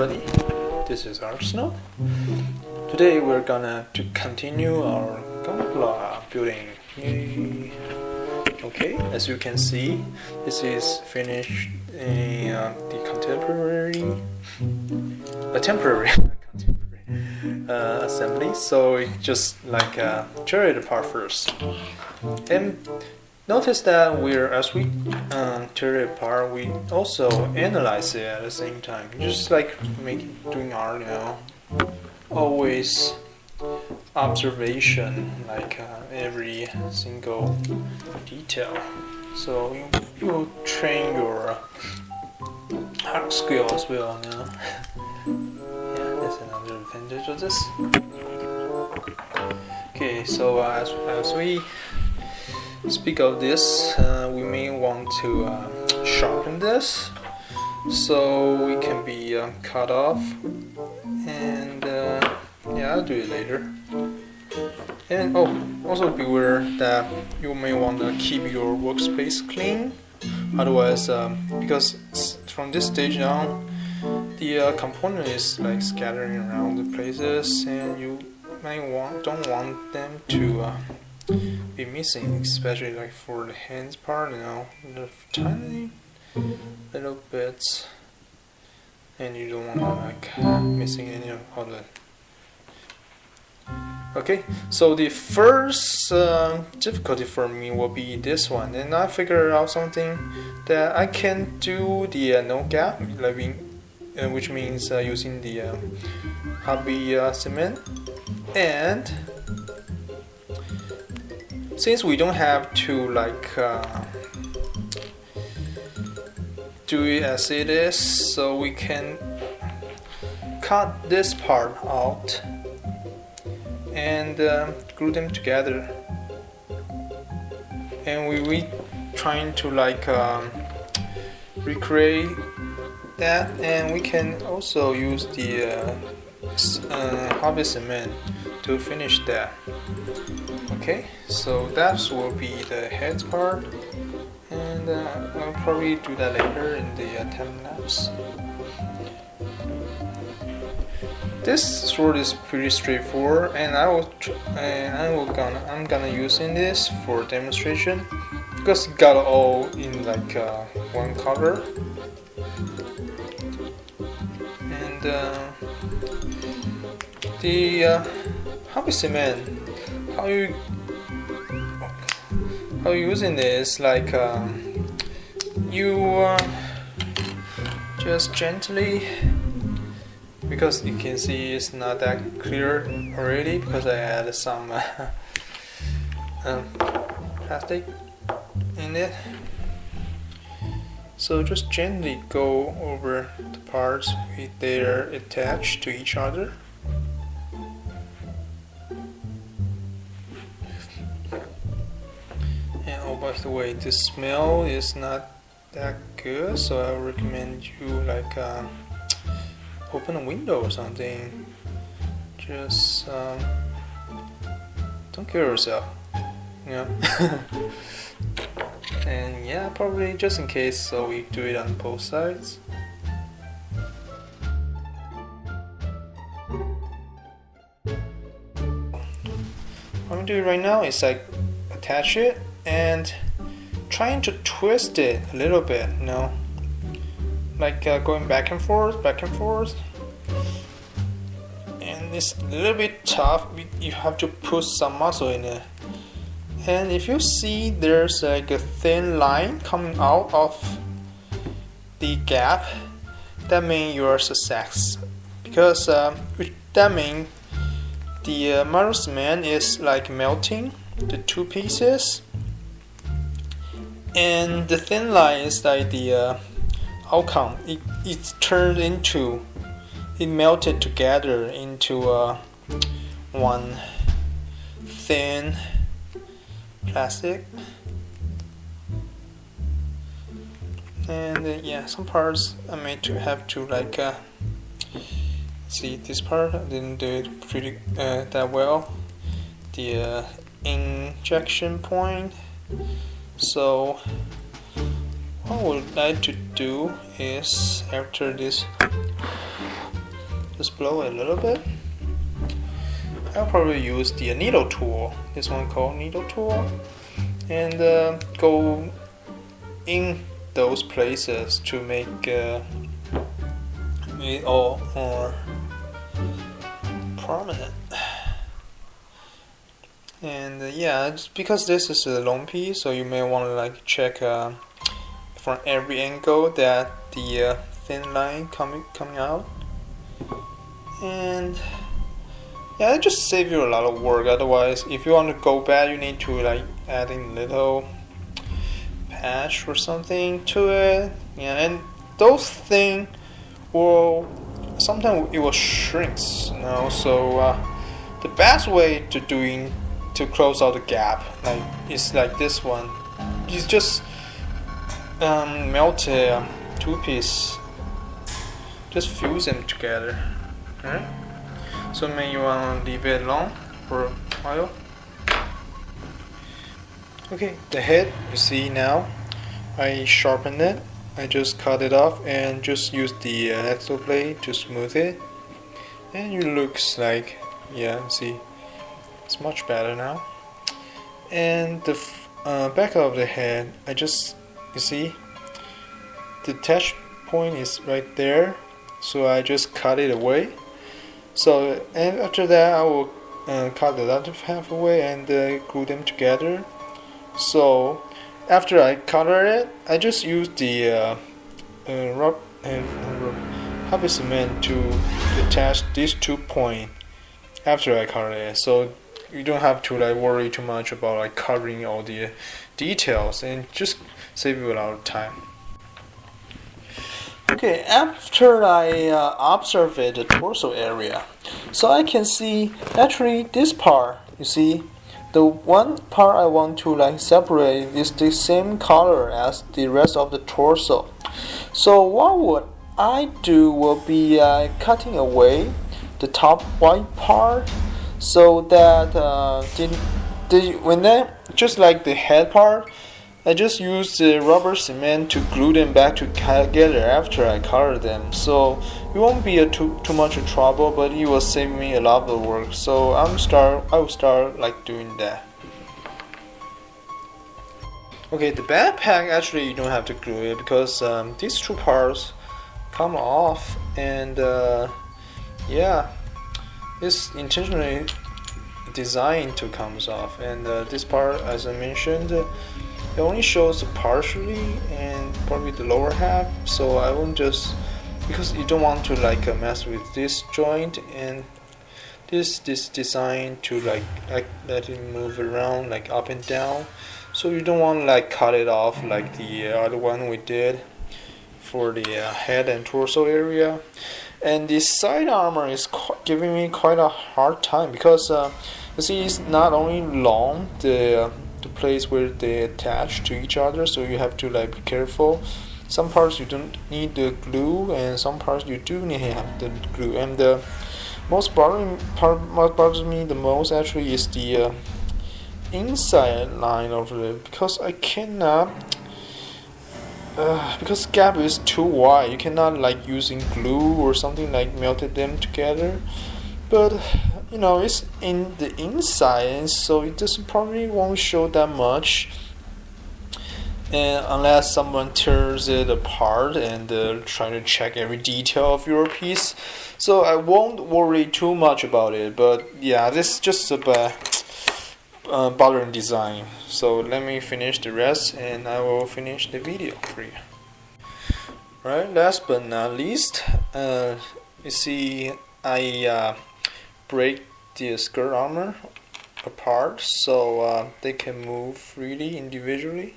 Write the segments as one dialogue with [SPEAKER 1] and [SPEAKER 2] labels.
[SPEAKER 1] everybody, this is Arsenal. Today we're gonna continue our Gunpla building. Yay. Okay, as you can see, this is finished in the temporary assembly. So it's just like tear it apart first. And notice that as we tear it apart, we also analyze it at the same time. Just like doing art, always observation, like every single detail. So you will train your art skill as well. Yeah, that's another advantage of this. Okay, so as we speak of this, we may want to sharpen this so we can be cut off, and yeah, I'll do it later. And also beware that you may want to keep your workspace clean, otherwise because from this stage on the component is like scattering around the places, and you don't want them to be missing, especially like for the hands part, the tiny little bits, and you don't want to like missing any of it. Okay, so the first difficulty for me will be this one, and I figured out something that I can do the no gap, which means using the hobby cement. And since we don't have to like do it as it is, so we can cut this part out and glue them together. And we trying to like recreate that, and we can also use the hobby cement to finish that. Okay, so that will be the head part, and I'll probably do that later in the time lapse. This sword is pretty straightforward, and I'm gonna using this for demonstration because it got all in like one color. And the hobby cement, how you using this, like you just gently, because you can see it's not that clear already because I added some plastic in it. So just gently go over the parts they are attached to each other. And oh, by the way, the smell is not that good, so I recommend you like open a window or something. Just don't kill yourself, And yeah, probably just in case, so we do it on both sides. What I'm doing right now is like attach it and trying to twist it a little bit, like going back and forth, and it's a little bit tough. You have to put some muscle in it. And if you see there's like a thin line coming out of the gap, that means you're a success, because that means the metal cement is like melting the two pieces, and the thin line is like the outcome. It's turned into, it melted together into one thin plastic. And yeah, some parts I made to have to like see, this part I didn't do it pretty that well, the injection point. So what I would like to do is, after this just blow it a little bit. I'll probably use the needle tool, this one called needle tool, and go in those places to make it all more prominent. And yeah, just because this is a long piece, so you may want to like check from every angle that the thin line coming out. And yeah, it just saves you a lot of work. Otherwise, if you want to go back, you need to like add in little patch or something to it. Yeah, and those things will sometimes it will shrink. So the best way to close out the gap is like this one. You just melt a two-piece, just fuse them together. Alright? So maybe you want to leave it alone for a while. Okay, the head, you see now, I sharpened it. I just cut it off and just use the X-acto blade to smooth it. And it looks like, yeah, see, it's much better now. And the back of the head, you see, the attach point is right there. So I just cut it away. So, and after that I will cut the other half away and glue them together. So after I color it, I just use the rubber cement to attach these 2 points after I color it. So you don't have to like worry too much about like covering all the details, and just save you a lot of time. Okay, after I observe the torso area, so I can see actually this part, you see, the one part I want to like separate is the same color as the rest of the torso. So what would I do will be cutting away the top white part, so that just like the head part, I just use the rubber cement to glue them back together after I color them. So it won't be too much of trouble, but it will save me a lot of work. So I will start like doing that. Okay, the backpack actually you don't have to glue it because these 2 parts come off, and yeah, it's intentionally designed to come off. And this part, as I mentioned, it only shows partially and probably the lower half. So I won't just, because you don't want to like mess with this joint and this design to like let it move around like up and down. So you don't want to like cut it off like the other one we did for the head and torso area. And the side armor is giving me quite a hard time because you see, it's not only long, the place where they attach to each other, so you have to like be careful. Some parts you don't need the glue, and some parts you do need the glue. And the most bothering part, what bothers me the most actually is the inside line of it, because I cannot, because the gap is too wide. You cannot like using glue or something like melted them together. But you know, it's in the inside, so it just probably won't show that much, and unless someone tears it apart and trying to check every detail of your piece. So I won't worry too much about it. But yeah, this is just a bothering design. So let me finish the rest and I will finish the video for you. Right, last but not least, you see I break the skirt armor apart so they can move freely individually,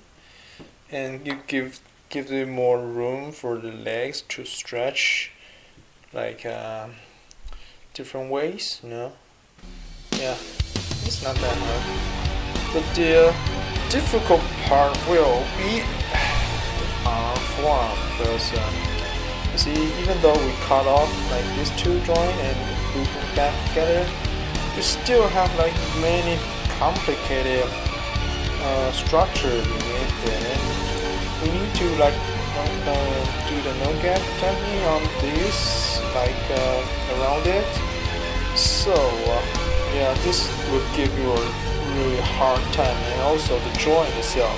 [SPEAKER 1] and you give them more room for the legs to stretch like different ways, you know. Yeah, it's not that hard, but the difficult part will be arm form, because you see, even though we cut off like these 2 joints and glue them back together, you still have like many complicated structure beneath it, and we need to like do the no gap technique on this, like around it. So yeah, this will give you a really hard time, and also the joint itself.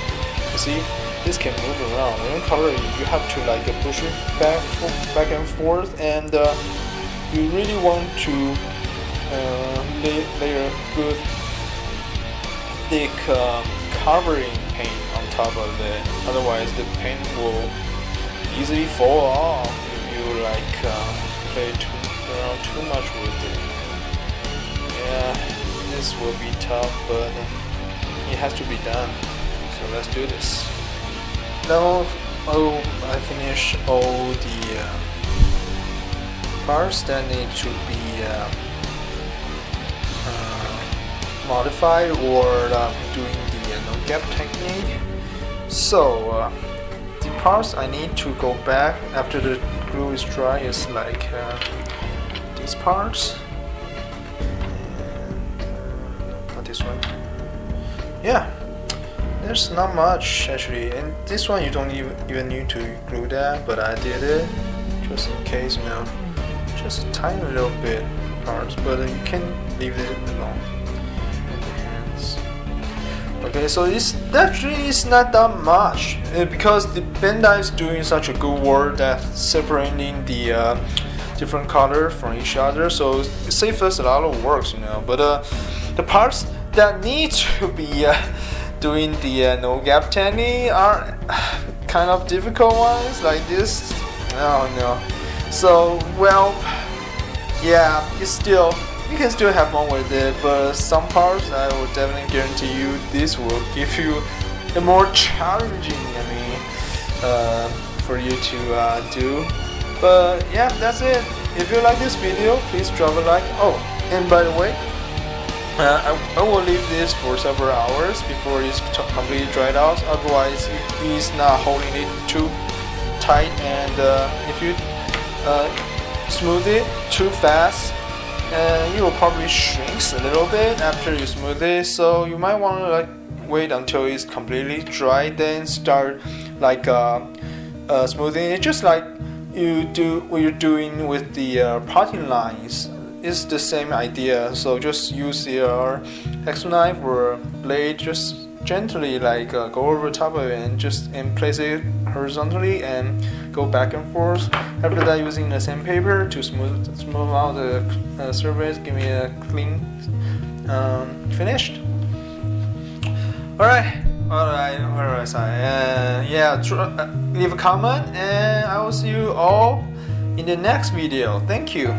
[SPEAKER 1] You see, this can move around. When you color it, you have to like push it back and forth, and you really want to layer good thick covering paint on top of it. Otherwise, the paint will easily fall off if you like play around too much with it. Yeah, this will be tough, but it has to be done. So let's do this. Now I finished all the parts that need to be modified or doing the no gap technique. So the parts I need to go back after the glue is dry is like these parts, and not this one. Yeah, there's not much actually, and this one you don't even need to glue that, but I did it just in case, you know, just a tiny little bit parts, but you can leave it alone. Okay, so this actually is not that much because the Bandai is doing such a good work that separating the different colors from each other, so it saves us a lot of work, you know. But the parts that need to be doing the no gap technique are kind of difficult ones, like this. Oh no. So well, yeah, you can still have fun with it, but some parts I will definitely guarantee you this will give you a more challenging, for you to do. But yeah, that's it. If you like this video, please drop a like. Oh, and by the way, I will leave this for several hours before it's completely dried out. Otherwise, it's not holding it too tight, and if you smooth it too fast, it will probably shrinks a little bit after you smooth it. So you might want to like wait until it's completely dry, then start like smoothing it, just like you do what you're doing with the parting lines. It's the same idea. So just use your X knife or blade, just gently like go over top of it and place it horizontally and go back and forth. After that, using the sandpaper to smooth out the surface, give me a clean finished. Alright, yeah, leave a comment, and I will see you all in the next video. Thank you.